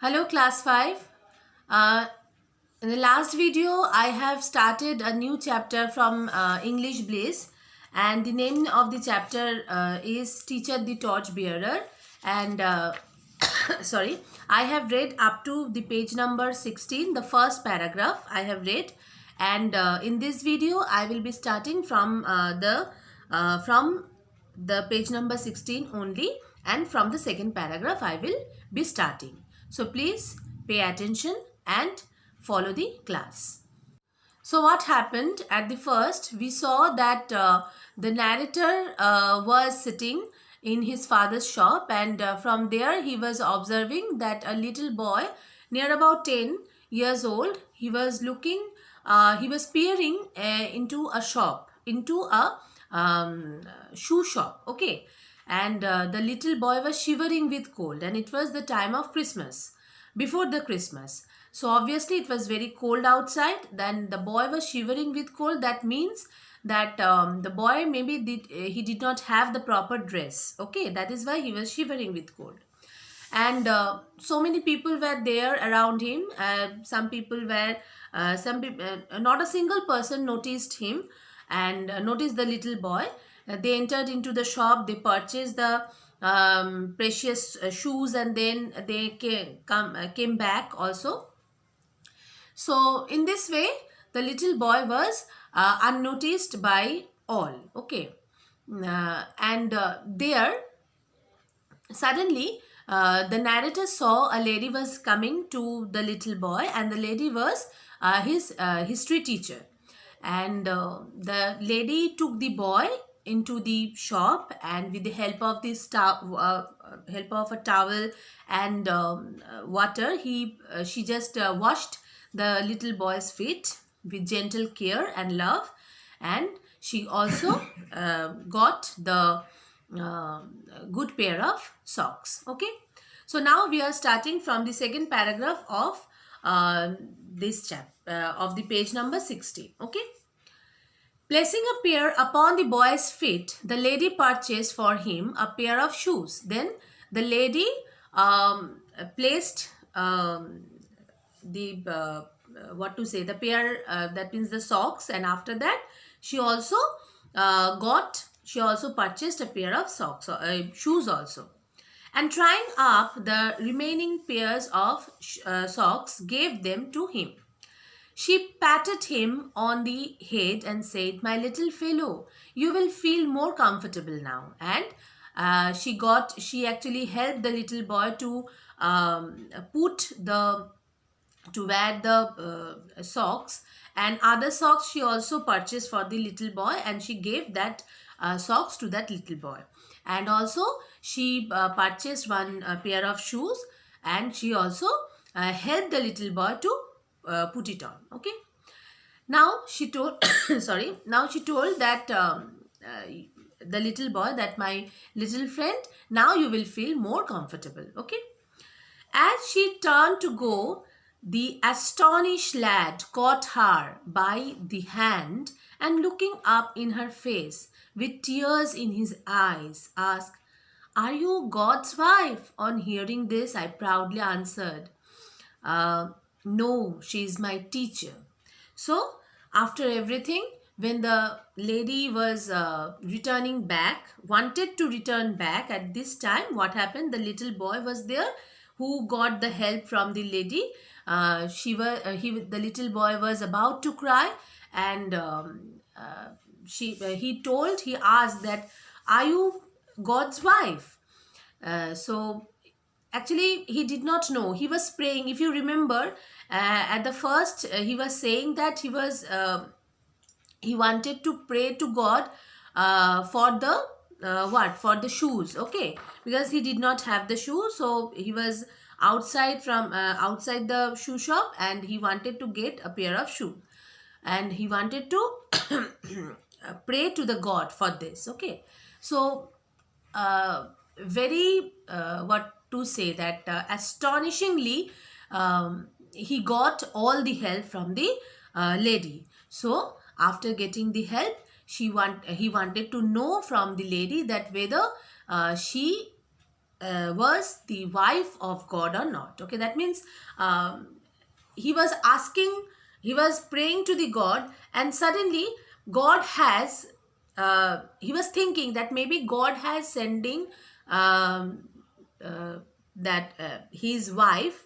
Hello class 5. Uh, in the last video, I have started a new chapter from English Bliss, and the name of the chapter is Teacher the Torch Bearer. And sorry, I have read up to the page number 16, the first paragraph I have read. And in this video, I will be starting from the page number 16 only, and from the second paragraph I will be starting. So please pay attention and follow the class. So what happened at the first, we saw that the narrator was sitting in his father's shop, and from there he was observing that a little boy near about 10 years old, he was peering into a shop, into a shoe shop, okay. And the little boy was shivering with cold, and it was the time of Christmas, before the Christmas. So obviously it was very cold outside. Then the boy was shivering with cold. That means that the boy maybe he did not have the proper dress. Okay, that is why he was shivering with cold. And so many people were there around him. Some people were, not a single person noticed him and noticed the little boy. They entered into the shop. They purchased the precious shoes, and then they came back also. So in this way, the little boy was unnoticed by all. Okay. And there, suddenly, the narrator saw a lady was coming to the little boy, and the lady was his history teacher. And the lady took the boy into the shop, and with the help of help of a towel and water, she just washed the little boy's feet with gentle care and love. And she also got the uh, good pair of socks. Okay, so now we are starting from the second paragraph of this chapter of the page number 60. Okay, placing a pair upon the boy's feet, the lady purchased for him a pair of shoes. Then the lady placed the the pair, that means the socks, and after that she also she also purchased a pair of socks, shoes also. And trying up the remaining pairs of socks, gave them to him. She patted him on the head and said, "My little fellow, you will feel more comfortable now." And she actually helped the little boy to put the to wear the socks, and other socks she also purchased for the little boy, and she gave that socks to that little boy. And also she purchased one pair of shoes, and she also helped the little boy to put it on. Okay, now she told sorry, now she told that the little boy, that my little friend, now you will feel more comfortable. Okay, as she turned to go, the astonished lad caught her by the hand, and looking up in her face with tears in his eyes, asked, "Are you God's wife?" On hearing this, I proudly answered, "No, she is my teacher." So, after everything, when the lady was returning back, wanted to return back, at this time, what happened? The little boy was there who got the help from the lady. The little boy was about to cry, and he asked that, "Are you God's wife?" So actually he did not know. He was praying. If you remember, at the first he was saying that he wanted to pray to God for the for the shoes. Okay, because he did not have the shoes, so he was outside the shoe shop, and he wanted to get a pair of shoe, and he wanted to pray to the God for this. Okay, so very what to say, that astonishingly, he got all the help from the lady. So after getting the help, he wanted to know from the lady that whether she was the wife of God or not. Okay, that means he was asking, he was praying to the God, and suddenly God has, he was thinking that maybe God has sending that his wife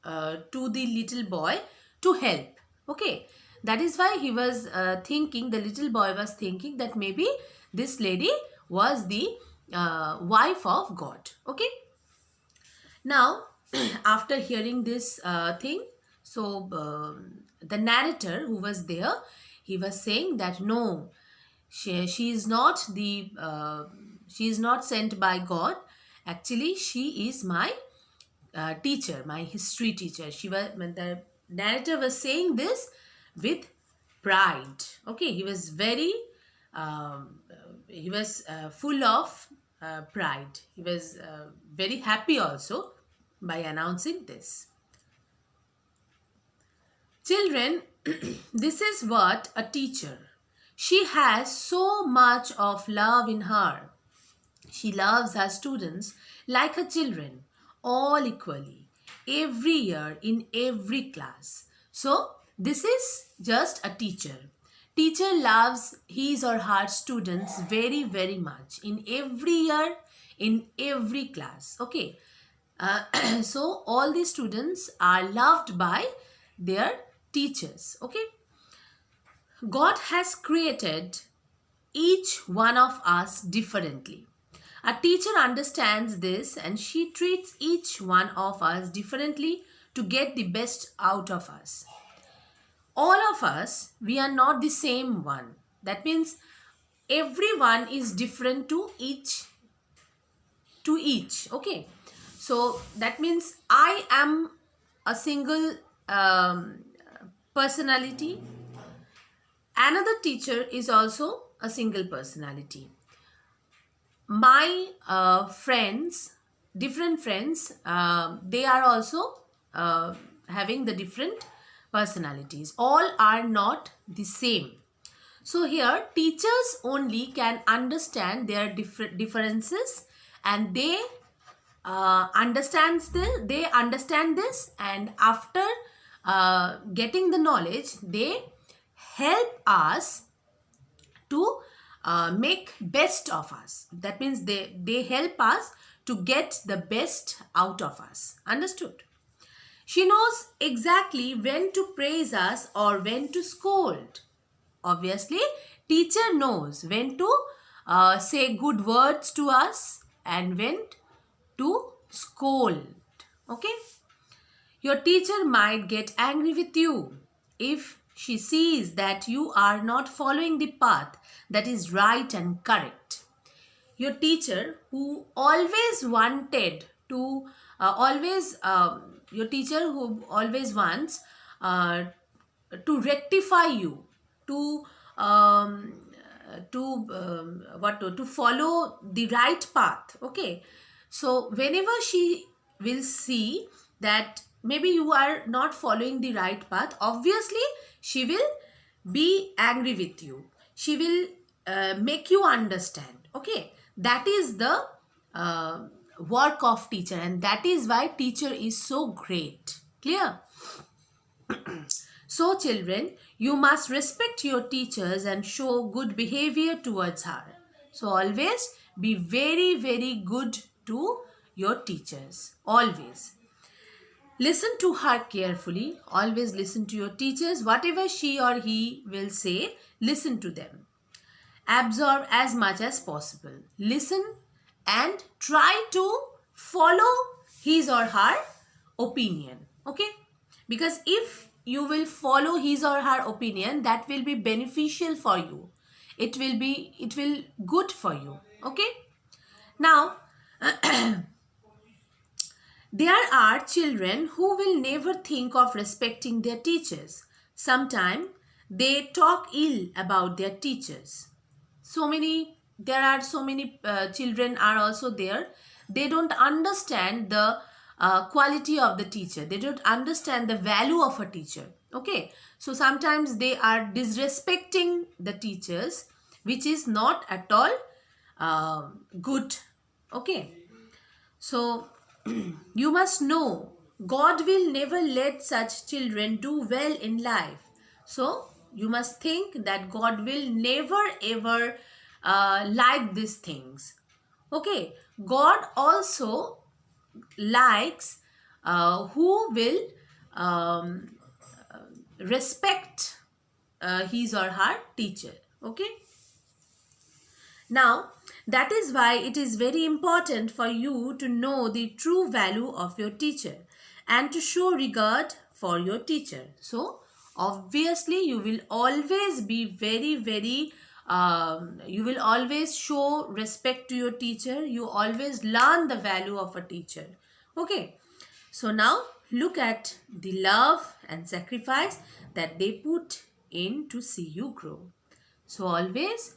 to the little boy to help. Okay, that is why he was thinking, the little boy was thinking that maybe this lady was the wife of God. Okay, now after hearing this thing, so the narrator who was there, he was saying that no, she is not the she is not sent by God. Actually, she is my teacher, my history teacher. She was, the narrator was saying this with pride. Okay, he was very he was full of pride. He was very happy also by announcing this. Children, this is what a teacher. She has so much of love in her. She loves her students like her children, all equally, every year in every class. So, this is just a teacher. Teacher loves his or her students very, very much in every year, in every class. Okay. So, all the students are loved by their teachers. Okay. God has created each one of us differently. A teacher understands this and she treats each one of us differently to get the best out of us. All of us, we are not the same one. That means everyone is different to each. Okay. So that means I am a single personality. Another teacher is also a single personality. My friends, different friends, they are also having the different personalities. All are not the same. So here teachers only can understand their differences, and they understand this, and after getting the knowledge, they help us to make best of us. That means they help us to get the best out of us. Understood? She knows exactly when to praise us or when to scold. Obviously, teacher knows when to say good words to us and when to scold. Okay? Your teacher might get angry with you if she sees that you are not following the path that is right and correct. Your teacher who always wanted to, your teacher who always wants to rectify you, to to follow the right path. Okay, so whenever she will see that maybe you are not following the right path, obviously she will be angry with you. She will make you understand. Okay, that is the work of teacher, and that is why teacher is so great. Clear? So children, you must respect your teachers and show good behavior towards her. So always be very, very good to your teachers. Always. Listen to her carefully. Always listen to your teachers. Whatever she or he will say, listen to them. Absorb as much as possible. Listen and try to follow his or her opinion. Okay? Because if you will follow his or her opinion, that will be beneficial for you. It will good for you. Okay? Now, there are children who will never think of respecting their teachers. Sometimes they talk ill about their teachers. There are so many children are also there. They don't understand the quality of the teacher. They don't understand the value of a teacher. Okay, so sometimes they are disrespecting the teachers, which is not at all good. Okay, So you must know God will never let such children do well in life. So you must think that God will never ever like these things. Okay, God also likes who will um, respect his or her teacher. Okay. Now, that is why it is very important for you to know the true value of your teacher and to show regard for your teacher. So, obviously, you will always be you will always show respect to your teacher. You always learn the value of a teacher. Okay. So, now look at the love and sacrifice that they put in to see you grow. So always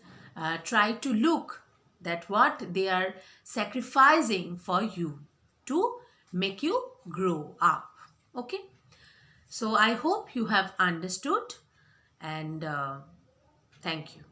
try to look that what they are sacrificing for you to make you grow up. Okay. So I hope you have understood, and thank you.